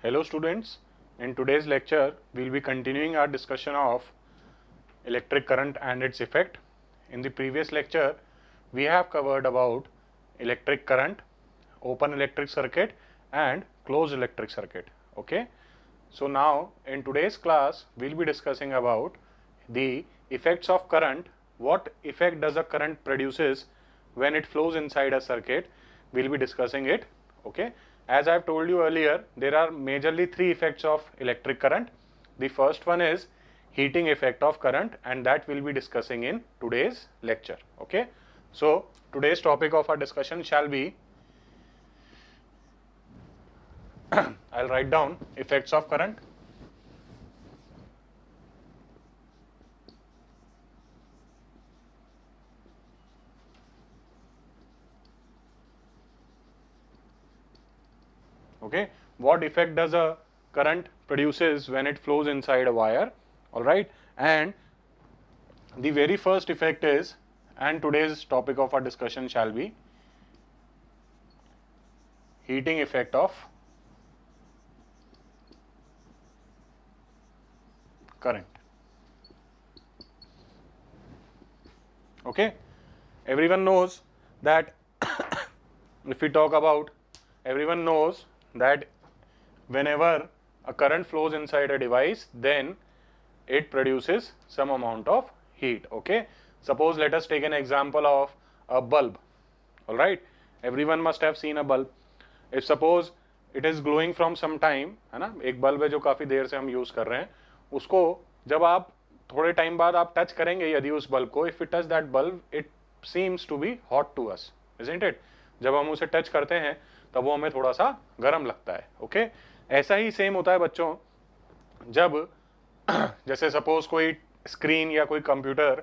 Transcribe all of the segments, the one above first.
Hello students, in today's lecture we will be continuing our discussion of electric current and its effect. In the previous lecture we have covered about electric current, open electric circuit and closed electric circuit. Okay. So now in today's class we will be discussing about the effects of current, what effect does a current produces when it flows inside a circuit. We will be discussing it. Okay. As I have told you earlier, there are majorly three effects of electric current. The first one is heating effect of current, and that we will be discussing in today's lecture. Okay. So today's topic of our discussion shall be I'll write down effects of current. Okay, what effect does a current produces when it flows inside a wire? All right, and the very first effect is, and today's topic of our discussion shall be heating effect of current. Okay, everyone knows that if we talk about, everyone knows that whenever a current flows inside a device, then it produces some amount of heat. Okay, suppose let us take an example of a bulb. All right, everyone must have seen a bulb. If suppose it is glowing from some time, है ना, एक bulb है जो काफी देर से हम use कर रहे हैं, उसको जब आप थोड़े टाइम बाद आप टच करेंगे यदि उस बल्ब को, if you touch that bulb it seems to be hot to us, isn't it? जब हम उसे टच करते हैं तब वो हमें थोड़ा सा गर्म लगता है. ओके, ऐसा ही सेम होता है बच्चों, जब जैसे सपोज कोई स्क्रीन या कोई कंप्यूटर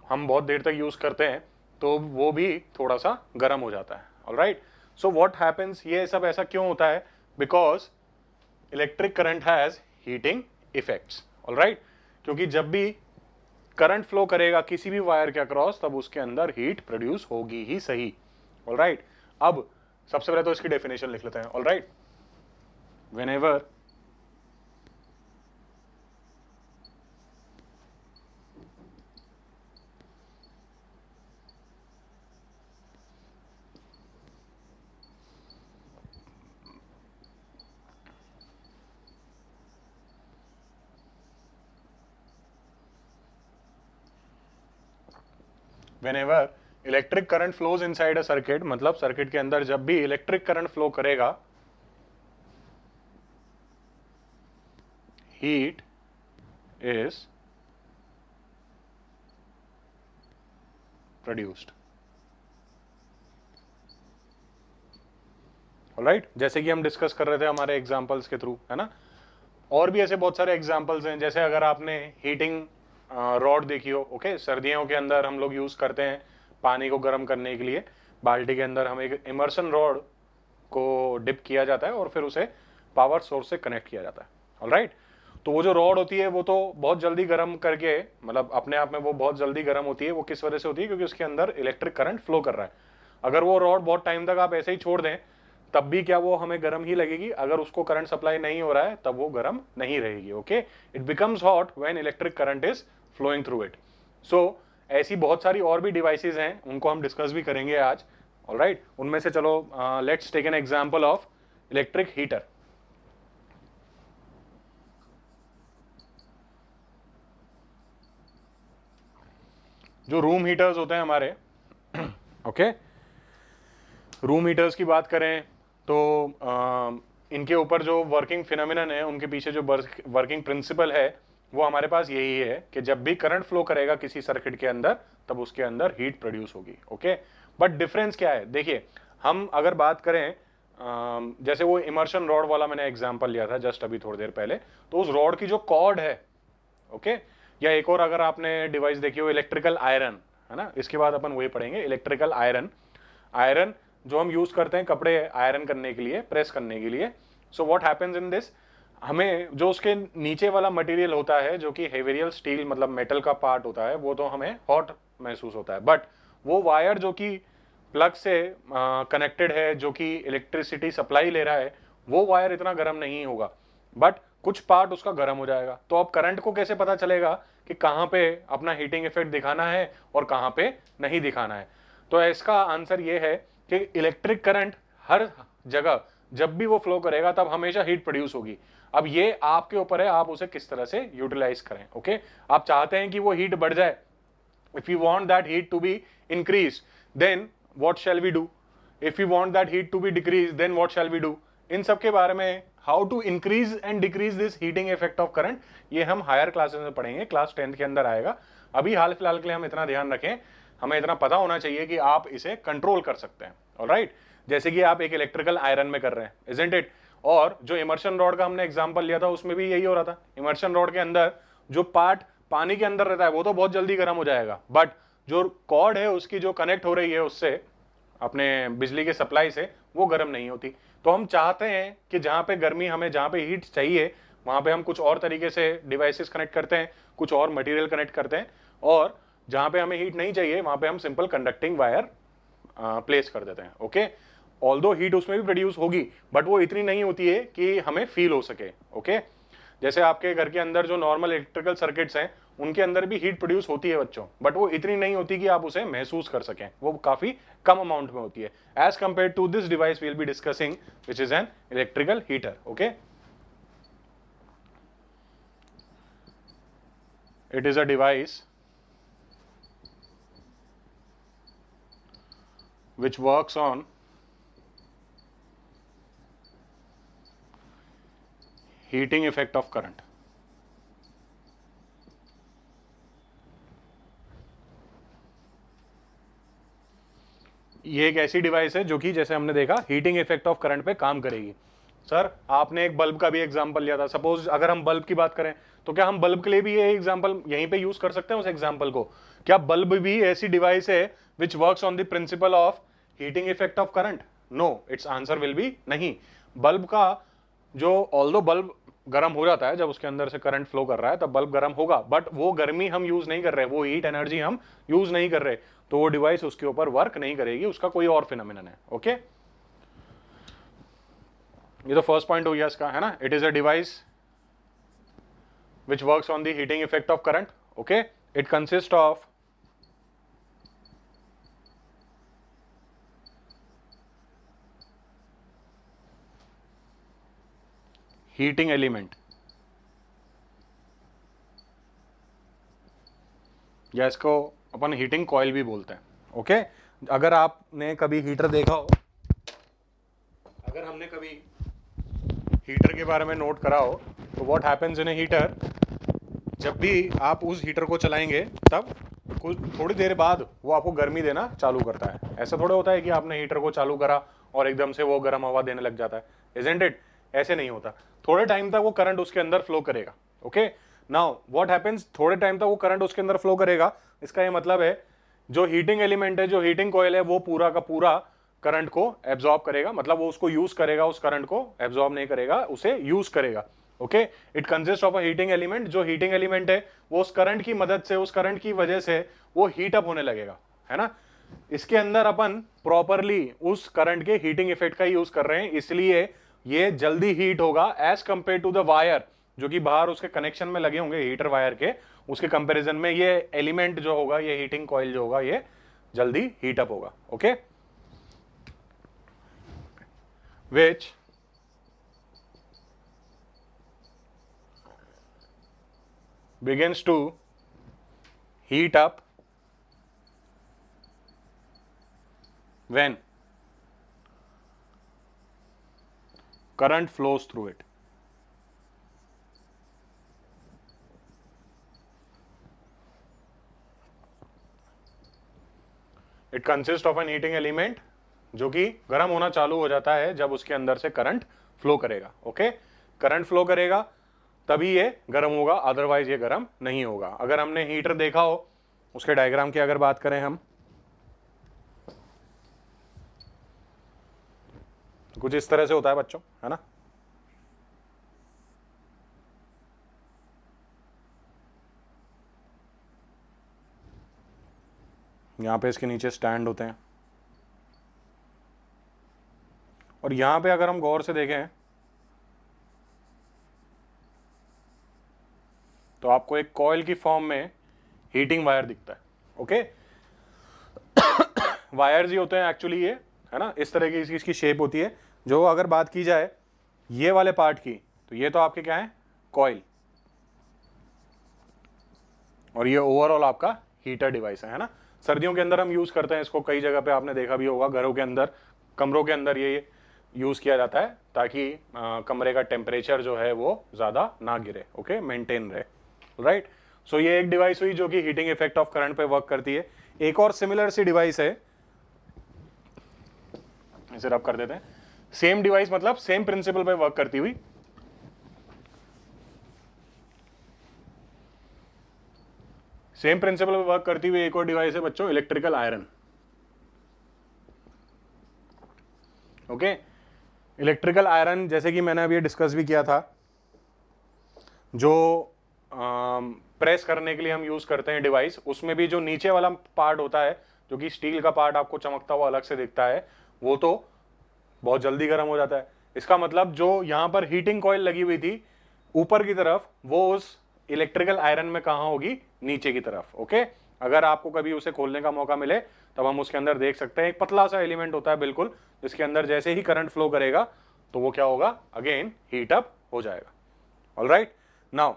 हम बहुत देर तक यूज करते हैं तो वो भी थोड़ा सा गर्म हो जाता है. ऑलराइट, सो व्हाट हैपेंस, ये सब ऐसा क्यों होता है? Because electric current has heating effects. Alright, क्योंकि जब भी करंट फ्लो करेगा किसी भी वायर के अक्रॉस तब उसके अंदर हीट प्रोड्यूस होगी ही सही. ऑलराइट, अब सबसे पहले तो इसकी डेफिनेशन लिख लेते हैं. Alright, whenever electric current flows inside a circuit, मतलब सर्किट के अंदर जब भी इलेक्ट्रिक करंट फ्लो करेगा, हीट इज प्रोड्यूस्ड. ऑलराइट, जैसे कि हम डिस्कस कर रहे थे हमारे एग्जांपल्स के थ्रू, है ना. और भी ऐसे बहुत सारे एग्जांपल्स हैं, जैसे अगर आपने हीटिंग रॉड देखी हो. ओके, सर्दियों के अंदर हम लोग यूज करते हैं पानी को गर्म करने के लिए. बाल्टी के अंदर हम एक इमर्शन रॉड को डिप किया जाता है और फिर उसे पावर सोर्स से कनेक्ट किया जाता है. ऑलराइट, तो वो जो रॉड होती है वो तो बहुत जल्दी गर्म करके, मतलब अपने आप में वो बहुत जल्दी गर्म होती है. वो किस वजह से होती है? क्योंकि उसके अंदर इलेक्ट्रिक करंट फ्लो कर रहा है. अगर वो रॉड बहुत टाइम तक आप ऐसे ही छोड़ दें तब भी क्या वो हमें गर्म ही लगेगी. अगर उसको करंट सप्लाई नहीं हो रहा है तब वो गर्म नहीं रहेगी. Okay, it becomes hot when electric current is flowing through it. So ऐसी बहुत सारी और भी डिवाइसेस हैं, उनको हम डिस्कस भी करेंगे आज. ऑलराइट, उनमें से चलो let's take an example of electric heater. जो रूम हीटर्स होते हैं हमारे, ओके, रूम हीटर्स की बात करें तो इनके ऊपर जो वर्किंग फिनोमिनन है, उनके पीछे जो वर्किंग प्रिंसिपल है वो हमारे पास यही है कि जब भी करंट फ्लो करेगा किसी सर्किट के अंदर तब उसके अंदर हीट प्रोड्यूस होगी. ओके, बट डिफरेंस क्या है? देखिए, हम अगर बात करें जैसे वो इमर्शन रॉड वाला मैंने एग्जांपल लिया था जस्ट अभी थोड़ी देर पहले, तो उस रॉड की जो कॉर्ड है, ओके, या एक और अगर आपने डिवाइस देखी हो इलेक्ट्रिकल आयरन, है ना, इसके बाद अपन वही पढ़ेंगे. इलेक्ट्रिकल आयरन, आयरन जो हम यूज करते हैं कपड़े आयरन करने के लिए, प्रेस करने के लिए. So what happens in this, हमें जो उसके नीचे वाला मटेरियल होता है जो कि हेवेरियल स्टील मतलब मेटल का पार्ट होता है, वो तो हमें हॉट महसूस होता है. बट वो वायर जो कि प्लग से कनेक्टेड है, जो कि इलेक्ट्रिसिटी सप्लाई ले रहा है, वो वायर इतना गर्म नहीं होगा, बट कुछ पार्ट उसका गर्म हो जाएगा। तो अब करंट को कैसे पता चलेगा कि कहाँ पे अपना हीटिंग इफेक्ट दिखाना है और कहाँ पे नहीं दिखाना है? तो इसका आंसर ये है कि इलेक्ट्रिक करंट हर जगह जब भी वो फ्लो करेगा तब हमेशा हीट प्रोड्यूस होगी। अब ये आपके ऊपर है, आप उसे किस तरह से यूटिलाइज करें। ओके, आप चाहते हैं कि वो हीट बढ़ जाए, if you want that heat to be increased, then what shall we do? If you want that heat to be decreased, then what shall we do? इन सब के बारे में how to increase and decrease this heating effect of current, ये हम higher classes में पढ़ेंगे, class 10th के अंदर आएगा। अभी हाल फिलहाल के लिए हम इतना ध्यान रखें, हमें इतना पता होना चाहिए कि आप इसे कंट्रोल कर सकते हैं। ऑलराइट, जैसे कि आप एक इलेक्ट्रिकल आयरन में कर रहे हैं, इजंट इट? और जो इमर्शन रॉड का हमने एग्जांपल लिया था उसमें भी यही हो रहा था। इमर्शन रॉड के अंदर जो पार्ट पानी के अंदर रहता है वो तो बहुत जल्दी गर्म हो जाएगा, बट जो कॉर्ड है उसकी जो कनेक्ट हो रही है उससे अपने बिजली के सप्लाई से, वो गर्म नहीं होती। तो हम चाहते हैं कि जहां पे गर्मी हमें, जहां पे हीट चाहिए वहां पे हम कुछ और तरीके से डिवाइसेस कनेक्ट करते हैं, कुछ और मटेरियल कनेक्ट करते हैं, और जहां पे हमें हीट नहीं चाहिए वहां पे हम सिंपल कंडक्टिंग वायर प्लेस कर देते हैं। ओके, ऑल्दो हीट उसमें भी प्रोड्यूस होगी बट वो इतनी नहीं होती है कि हमें फील हो सके। ओके, जैसे आपके घर के अंदर जो नॉर्मल इलेक्ट्रिकल सर्किट्स हैं उनके अंदर भी हीट प्रोड्यूस होती है बच्चों, बट वो इतनी नहीं होती कि आप उसे महसूस कर सकें, वो काफी कम अमाउंट में होती है as compare to this device we will be discussing which is an electrical heater. Okay, it is a device which works on heating effect of current. ये एक ऐसी डिवाइस है जो कि जैसे हमने देखा हीटिंग इफेक्ट ऑफ करंट पे काम करेगी। सर आपने एक बल्ब का भी एग्जांपल लिया था, सपोज अगर हम बल्ब की बात करें तो क्या हम बल्ब के लिए भी ये एग्जांपल यहीं पे यूज कर सकते हैं उस एग्जांपल को? क्या बल्ब भी ऐसी डिवाइस है which works on the principle of heating effect of current? No, it's answer will be नहीं। बल्ब का जो, ऑल्दो बल्ब गर्म हो जाता है जब उसके अंदर से करंट फ्लो कर रहा है तब बल्ब गर्म होगा, बट वो गर्मी हम यूज नहीं कर रहे, वो हीट एनर्जी हम यूज नहीं कर रहे, तो वो डिवाइस उसके ऊपर वर्क नहीं करेगी, उसका कोई और फिनोमिनन है। ओके, ये तो फर्स्ट पॉइंट हो गया इसका, है ना? It is a device which works on the heating effect of current. Okay, it consist of heating element, या इसको अपन हीटिंग कॉइल भी बोलते हैं। ओके, अगर आपने कभी हीटर देखा हो, अगर हमने कभी हीटर के बारे में नोट करा हो, तो what happens in A heater, जब भी आप उस हीटर को चलाएंगे तब कुछ थोड़ी देर बाद वो आपको गर्मी देना चालू करता है। ऐसा थोड़ा होता है कि आपने हीटर को चालू करा और एकदम से वो गर्म हवा देने लग जाता है, इजंट इट? ऐसे नहीं होता, थोड़े टाइम तक वो करंट उसके अंदर फ्लो करेगा। ओके, नाउ व्हाट हैपेंस, थोड़े टाइम तक वो करंट उसके अंदर फ्लो करेगा, इसका ये मतलब है जो हीटिंग एलिमेंट है, जो हीटिंग कॉइल है, वो पूरा का पूरा करंट को एब्जॉर्ब करेगा, मतलब वो उसको यूज करेगा, उस करंट को एब्जॉर्ब नहीं करेगा, उसे यूज करेगा। Okay, it consist of a heating element, जो हीटिंग एलिमेंट है वो उस करंट की मदद से, उस करंट की वजह से वो हीट अप होने लगेगा, है ना? इसके अंदर अपन प्रॉपरली उस करंट के हीटिंग इफेक्ट का यूज कर रहे हैं, इसलिए ये जल्दी हीट होगा as compare to the wire जो कि बाहर उसके कनेक्शन में लगे होंगे हीटर वायर के, उसके कंपैरिजन में ये एलिमेंट जो होगा, ये हीटिंग कॉइल जो होगा, ये जल्दी हीट अप होगा। Okay, which begins to heat up when current flows through it. It consists of an heating element जो कि गर्म होना चालू हो जाता है जब उसके अंदर से करंट फ्लो करेगा। ओके, करंट फ्लो करेगा तभी ये गर्म होगा, अदरवाइज ये गर्म नहीं होगा। अगर हमने हीटर देखा हो, उसके डायग्राम की अगर बात करें हम, कुछ इस तरह से होता है बच्चों, है ना? यहां पे इसके नीचे स्टैंड होते हैं, और यहां पे अगर हम गौर से देखें तो आपको एक कॉइल की फॉर्म में हीटिंग वायर दिखता है। ओके, वायर्स ही होते हैं एक्चुअली ये, है ना, इस तरह की इसकी शेप होती है। जो अगर बात की जाए ये वाले पार्ट की, तो ये तो आपके क्या है, कॉइल, और ये ओवरऑल आपका हीटर डिवाइस है ना। सर्दियों के अंदर हम यूज करते हैं इसको, कई जगह पे आपने देखा भी होगा, घरों के अंदर, कमरों के अंदर ये यूज किया जाता है ताकि कमरे का टेम्परेचर जो है वो ज्यादा ना गिरे, ओके, मेंटेन रहे, राइट। सो ये एक डिवाइस हुई जो कि हीटिंग इफेक्ट ऑफ करंट पे वर्क करती है। एक और सिमिलर सी डिवाइस है, इसे रब कर देते हैं। सेम डिवाइस मतलब सेम प्रिंसिपल पे वर्क करती हुई, सेम प्रिंसिपल पे वर्क करती हुई एक और डिवाइस है बच्चों, electrical iron. Okay, electrical iron जैसे कि मैंने अभी डिस्कस भी किया था, जो प्रेस करने के लिए हम यूज करते हैं डिवाइस, उसमें भी जो नीचे वाला पार्ट होता है, जो कि स्टील का पार्ट आपको चमकता हुआ अलग से दिखता है, वो तो बहुत जल्दी गर्म हो जाता है। इसका मतलब जो यहां पर हीटिंग कॉइल लगी हुई थी ऊपर की तरफ, वो उस इलेक्ट्रिकल आयरन में कहां होगी, नीचे की तरफ। ओके, अगर आपको कभी उसे खोलने का मौका मिले तब हम उसके अंदर देख सकते हैं, एक पतला सा एलिमेंट होता है बिल्कुल, जिसके अंदर जैसे ही करंट फ्लो करेगा तो वो क्या होगा, अगेन हीट अप हो जाएगा। ऑलराइट, नाउ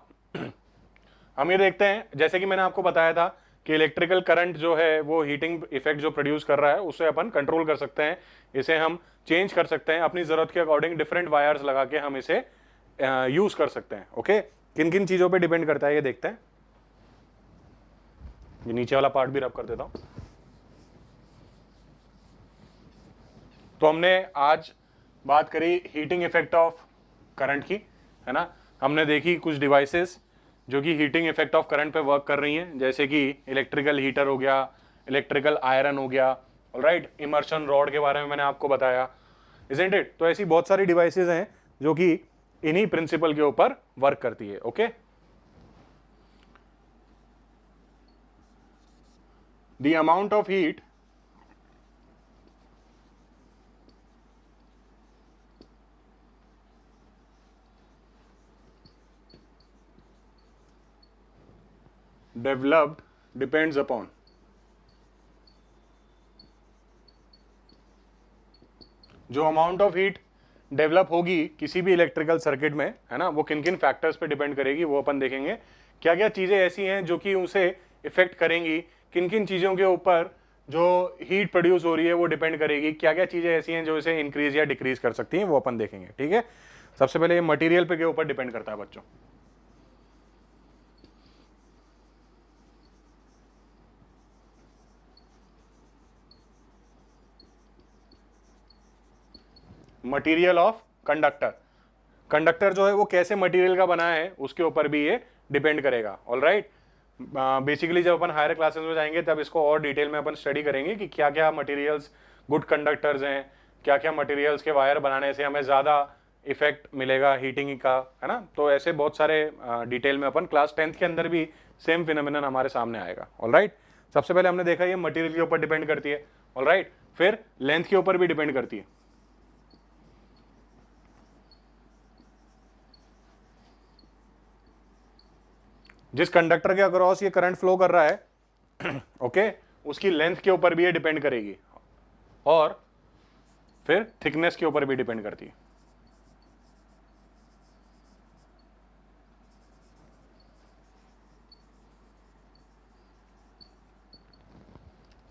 हम ये देखते हैं, जैसे कि मैंने आपको बताया था कि इलेक्ट्रिकल करंट जो है वो हीटिंग इफेक्ट जो प्रोड्यूस कर रहा है उसे अपन कंट्रोल कर सकते हैं, इसे हम चेंज कर सकते हैं अपनी जरूरत के अकॉर्डिंग, डिफरेंट वायर्स लगा के हम इसे यूज कर सकते हैं। ओके, किन किन चीजों पे डिपेंड करता है ये देखते हैं। ये नीचे वाला पार्ट भी रब कर देता हूं। तो हमने आज बात करी हीटिंग इफेक्ट ऑफ करंट की, है ना। हमने देखी कुछ डिवाइसेस जो कि हीटिंग इफेक्ट ऑफ करंट पे वर्क कर रही हैं, जैसे कि इलेक्ट्रिकल हीटर हो गया, इलेक्ट्रिकल आयरन हो गया, ऑलराइट, इमर्शन रॉड के बारे में मैंने आपको बताया, इजंट इट। तो ऐसी बहुत सारी डिवाइसेस हैं जो कि इन्हीं प्रिंसिपल के ऊपर वर्क करती है। Okay, the amount of heat developed depends upon जो अमाउंट ऑफ हीट डेवलप होगी किसी भी इलेक्ट्रिकल सर्किट में, है ना, वो किन किन फैक्टर्स पे डिपेंड करेगी, वो अपन देखेंगे। क्या क्या चीजें ऐसी हैं जो कि उसे इफेक्ट करेंगी, किन किन चीजों के ऊपर जो हीट प्रोड्यूस हो रही है वो डिपेंड करेगी, क्या क्या चीजें ऐसी हैं जो इसे इंक्रीज या डिक्रीज कर सकती हैं, वो अपन देखेंगे। ठीक है, सबसे पहले ये मटेरियल पे के ऊपर डिपेंड करता है बच्चों। मटेरियल ऑफ कंडक्टर, कंडक्टर जो है वो कैसे मटेरियल का बना है उसके ऊपर भी ये डिपेंड करेगा। ऑलराइट, बेसिकली जब अपन हायर क्लासेस में जाएंगे तब इसको और डिटेल में अपन स्टडी करेंगे कि क्या क्या मटेरियल्स गुड कंडक्टर्स हैं, क्या क्या मटेरियल्स के वायर बनाने से हमें ज़्यादा इफेक्ट मिलेगा हीटिंग का, है ना। तो ऐसे बहुत सारे डिटेल में अपन क्लास 10th के अंदर भी सेम फिनोमिनन हमारे सामने आएगा। ऑलराइट, सबसे पहले हमने देखा ये मटेरियल के ऊपर डिपेंड करती है। ऑलराइट, फिर लेंथ के ऊपर भी डिपेंड करती है। जिस कंडक्टर के अक्रॉस ये करंट फ्लो कर रहा है ओके, उसकी लेंथ के ऊपर भी ये डिपेंड करेगी, और फिर थिकनेस के ऊपर भी डिपेंड करती है।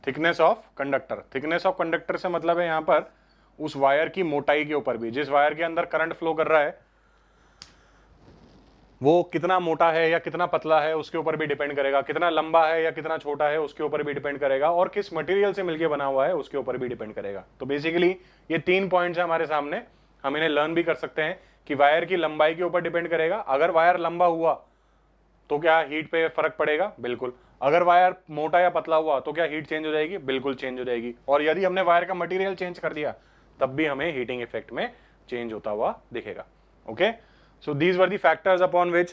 Thickness of conductor, thickness of conductor से मतलब है यहां पर उस वायर की मोटाई के ऊपर भी, जिस वायर के अंदर करंट फ्लो कर रहा है वो कितना मोटा है या कितना पतला है उसके ऊपर भी डिपेंड करेगा, कितना लंबा है या कितना छोटा है उसके ऊपर भी डिपेंड करेगा, और किस मटेरियल से मिलकर बना हुआ है उसके ऊपर भी डिपेंड करेगा। तो बेसिकली ये 3 पॉइंट्स है हमारे सामने, हम इन्हें लर्न भी कर सकते हैं कि वायर की लंबाई के ऊपर डिपेंड करेगा। अगर वायर लंबा हुआ तो क्या हीट पे फर्क पड़ेगा, बिल्कुल। अगर वायर मोटा या पतला हुआ तो क्या हीट चेंज हो जाएगी, बिल्कुल चेंज हो जाएगी। और यदि हमने वायर का मटेरियल चेंज कर दिया तब भी हमें हीटिंग इफेक्ट में चेंज होता हुआ दिखेगा। Okay, so these were the factors upon which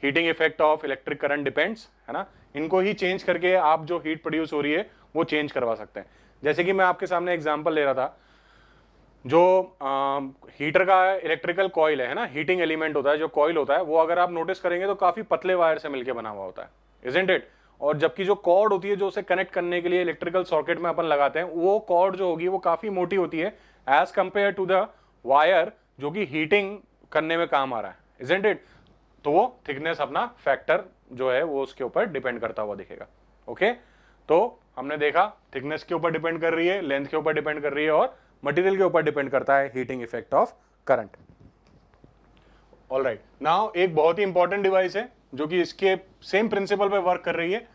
heating effect of electric current depends, है ना। इनको ही चेंज करके आप जो हीट प्रोड्यूस हो रही है वो चेंज करवा सकते हैं। जैसे कि मैं आपके सामने एग्जांपल ले रहा था, जो हीटर का इलेक्ट्रिकल कॉइल है ना, हीटिंग एलिमेंट होता है, जो कॉइल होता है वो अगर आप नोटिस करेंगे तो काफी पतले वायर से मिलकर बना हुआ होता है, इजंट इट। और जबकि जो कॉर्ड होती है जो उसे कनेक्ट करने के लिए इलेक्ट्रिकल सॉकेट में अपन लगाते हैं, वो कॉर्ड जो होगी वो काफी मोटी होती है as compare to the wire जो कि हीटिंग करने में काम आ रहा है, इजंट इट। तो वो थिकनेस अपना फैक्टर जो है वो उसके ऊपर डिपेंड करता हुआ दिखेगा। ओके, तो हमने देखा थिकनेस के ऊपर डिपेंड कर रही है, लेंथ के ऊपर डिपेंड कर रही है, और मटेरियल के ऊपर डिपेंड करता है heating effect of current. Alright, now एक बहुत ही इंपॉर्टेंट डिवाइस है जो कि इसके सेम प्रिंसिपल पे वर्क कर रही है।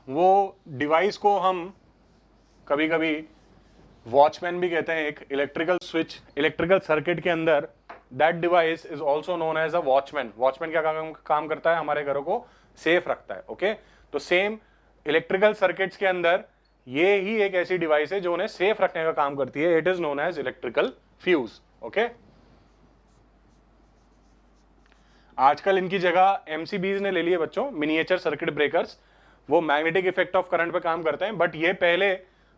वो डिवाइस को हम कभी कभी वॉचमैन भी कहते हैं। एक इलेक्ट्रिकल स्विच, इलेक्ट्रिकल सर्किट के अंदर that device is also known as a watchman. Watchman क्या काम करता है, हमारे घरों को सेफ रखता है। ओके, तो सेम इलेक्ट्रिकल सर्किट्स के अंदर ये ही एक ऐसी डिवाइस है जो उन्हें सेफ रखने का काम करती है। It is known as electrical fuse. Okay, आजकल इनकी जगह एमसीबीज ने ले ली है बच्चों, मिनिएचर सर्किट ब्रेकर्स। वो मैग्नेटिक इफेक्ट ऑफ करंट पे काम करते हैं, बट ये पहले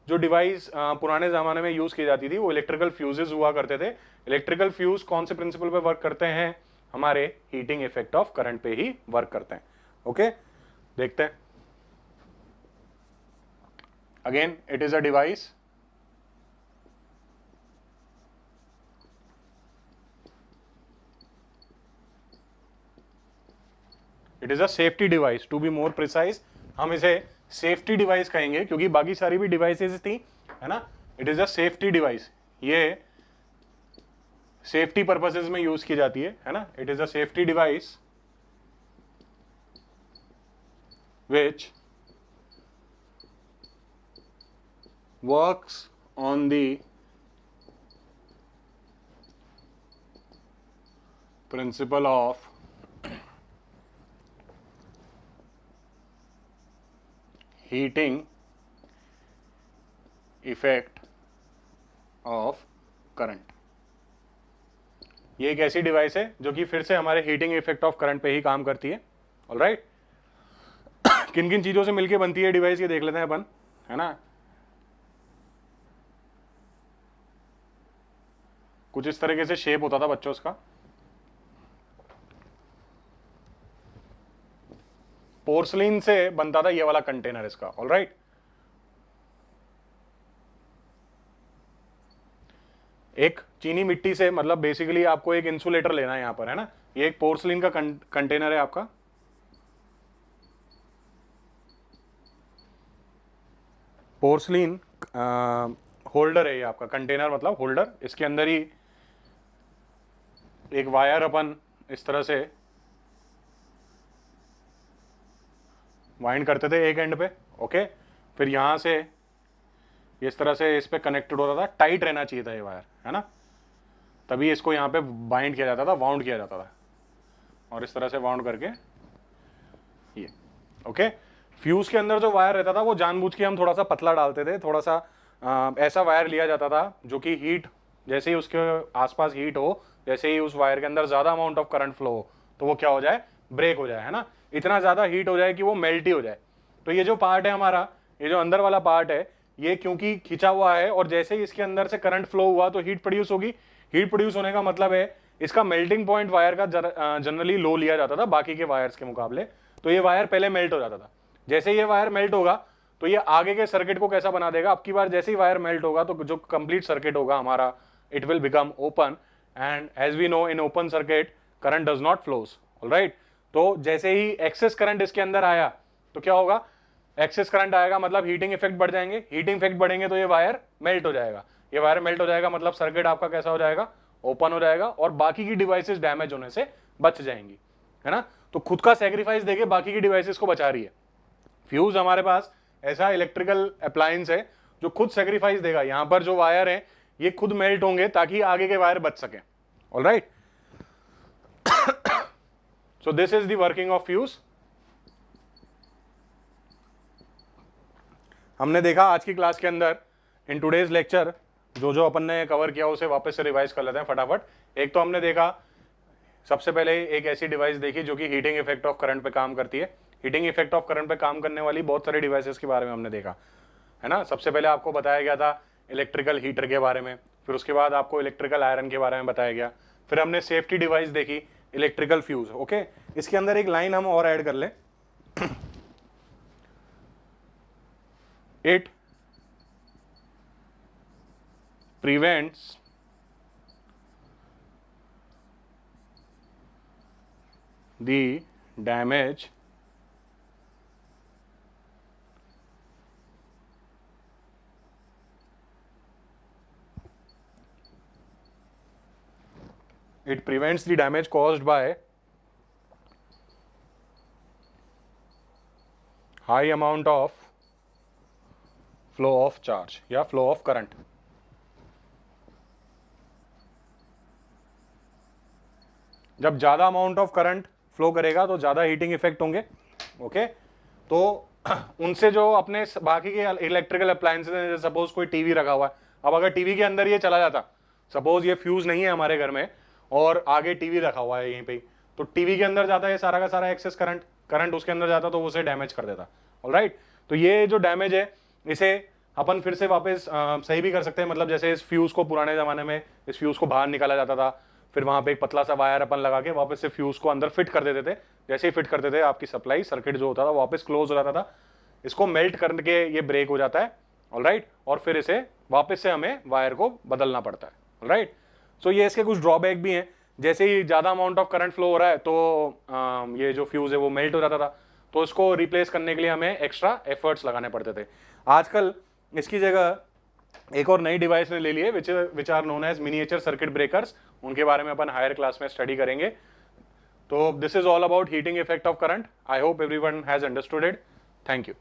जो डिवाइस पुराने जमाने में यूज की जाती थी वो इलेक्ट्रिकल फ्यूजेस हुआ करते थे। इलेक्ट्रिकल फ्यूज कौन से प्रिंसिपल पे वर्क करते हैं, हमारे हीटिंग इफेक्ट ऑफ करंट पे ही वर्क करते हैं। ओके, देखते हैं। Again it is a device, it is a safety device, to be more precise हम इसे सेफ्टी डिवाइस कहेंगे क्योंकि बाकी सारी भी डिवाइसेस थी, है ना। It is a safety device, ये सेफ्टी पर्पसेस में यूज की जाती है ना। It is a safety device which works on the principle of heating effect of current। ये एक ऐसी डिवाइस है जो कि फिर से हमारे हीटिंग इफेक्ट ऑफ करंट पे ही काम करती है। ऑलराइट, किन किन चीजों से मिलके बनती है डिवाइस ये देख लेते हैं अपन, है ना। कुछ इस तरीके से शेप होता था बच्चों उसका, पोर्सलिन से बनता था ये वाला कंटेनर इसका। ऑलराइट, एक चीनी मिट्टी से, मतलब बेसिकली आपको एक इंसुलेटर लेना है यहां पर, है ना। ये एक पोर्सलिन का कंटेनर है आपका, पोर्सलिन होल्डर है ये आपका, कंटेनर मतलब होल्डर। इसके अंदर ही एक वायर अपन इस तरह से वाइंड करते थे एक एंड पे। ओके, फिर यहां से इस तरह से इस पे कनेक्टेड होता था, टाइट रहना चाहिए था ये वायर, है ना, तभी इसको यहाँ पे बाइंड किया जाता था, वाउंड किया जाता था, और इस तरह से वाउंड करके ये। ओके, फ्यूज के अंदर जो वायर रहता था वो जानबूझ के हम थोड़ा सा पतला डालते थे, थोड़ा सा ऐसा वायर लिया जाता था जो कि हीट, जैसे ही उसके आसपास हीट हो, जैसे ही उस वायर के अंदर ज्यादा अमाउंट ऑफ करंट फ्लो हो तो वो क्या हो जाए, ब्रेक हो जाए, है ना। इतना ज्यादा हीट हो जाए कि वो मेल्ट ही हो जाए। तो ये जो पार्ट है हमारा, ये जो अंदर वाला पार्ट है, ये क्योंकि खिंचा हुआ है और जैसे ही इसके अंदर से करंट फ्लो हुआ तो हीट प्रोड्यूस होगी। हीट प्रोड्यूस होने का मतलब है इसका मेल्टिंग पॉइंट वायर का जनरली लो लिया जाता था बाकी के वायर्स के मुकाबले। तो ये वायर पहले मेल्ट हो जाता था। जैसे ये वायर मेल्ट होगा तो ये आगे के सर्किट को कैसा बना देगा, अब की बार जैसे ही वायर मेल्ट होगा तो जो कंप्लीट सर्किट होगा हमारा, it will become open, and as we know in open circuit current does not flows. Alright, तो जैसे ही एक्सेस करंट इसके अंदर आया तो क्या होगा, एक्सेस करंट आएगा मतलब हीटिंग इफेक्ट बढ़ जाएंगे, हीटिंग इफेक्ट बढ़ेंगे तो ये वायर मेल्ट हो जाएगा। ये वायर मेल्ट हो जाएगा मतलब सर्किट आपका कैसा हो जाएगा, ओपन हो जाएगा, और बाकी की डिवाइसेस डैमेज होने से बच जाएंगी, है ना। तो खुद का सैक्रिफाइस देके बाकी की डिवाइसेस को बचा रही है। फ्यूज हमारे पास ऐसा इलेक्ट्रिकल अप्लायंस है जो खुद सैक्रिफाइस देगा। यहां पर जो वायर है ये खुद मेल्ट होंगे ताकि आगे के वायर बच सके। Alright, so this is the working of fuse. हमने देखा आज की क्लास के अंदर, इन टुडेज लेक्चर जो अपन ने कवर किया उसे वापस से रिवाइज कर लेते हैं फटाफट। एक तो हमने देखा, सबसे पहले एक ऐसी डिवाइस देखी जो कि हीटिंग इफेक्ट ऑफ करंट पे काम करती है। हीटिंग इफेक्ट ऑफ करंट पे काम करने वाली बहुत सारी डिवाइसेस के बारे में हमने देखा, है ना। सबसे पहले आपको बताया गया था इलेक्ट्रिकल हीटर के बारे में, फिर उसके बाद आपको इलेक्ट्रिकल आयरन के बारे में बताया गया, फिर हमने सेफ्टी डिवाइस देखी, इलेक्ट्रिकल फ्यूज। ओके, इसके अंदर एक लाइन हम और ऐड कर लें, it prevents the damage caused by high amount of flow of charge या flow of current। जब ज्यादा अमाउंट ऑफ करंट फ्लो करेगा तो ज्यादा हीटिंग इफेक्ट होंगे। ओके, तो उनसे जो अपने बाकी के इलेक्ट्रिकल अप्लायंसेस हैं, सपोज कोई टीवी रखा हुआ है, अब अगर टीवी के अंदर ये चला जाता, सपोज ये फ्यूज नहीं है हमारे घर में और आगे टीवी रखा हुआ है यहीं पे, तो टीवी के अंदर जाता है सारा का सारा एक्सेस करंट उसके अंदर जाता तो उसे डैमेज कर देता। ऑलराइट, तो ये जो डैमेज है इसे अपन फिर से वापस सही भी कर सकते हैं। मतलब जैसे इस फ्यूज को पुराने जमाने में इस फ्यूज को बाहर निकाला जाता था, फिर वहां पे एक पतला सा वायर अपन लगा के वापस से फ्यूज को अंदर फिट कर देते थे। जैसे ही फिट करते थे आपकी सप्लाई सर्किट जो होता था वापस क्लोज हो जाता था, इसको मेल्ट करके ये ब्रेक हो जाता है। ऑलराइट, और फिर इसे वापस से हमें वायर को बदलना पड़ता है। ऑलराइट, सो ये इसके कुछ ड्रॉबैक भी हैं, जैसे ही ज्यादा अमाउंट ऑफ करंट फ्लो हो रहा है तो ये जो फ्यूज है वो मेल्ट हो जाता था, तो इसको रिप्लेस करने के लिए हमें एक्स्ट्रा एफर्ट्स लगाने पड़ते थे। आजकल इसकी जगह एक और नई डिवाइस ने ले ली है which are known as miniature circuit breakers. उनके बारे में अपन हायर क्लास में स्टडी करेंगे। तो this is all about heating effect of current. I hope everyone has understood it. Thank you.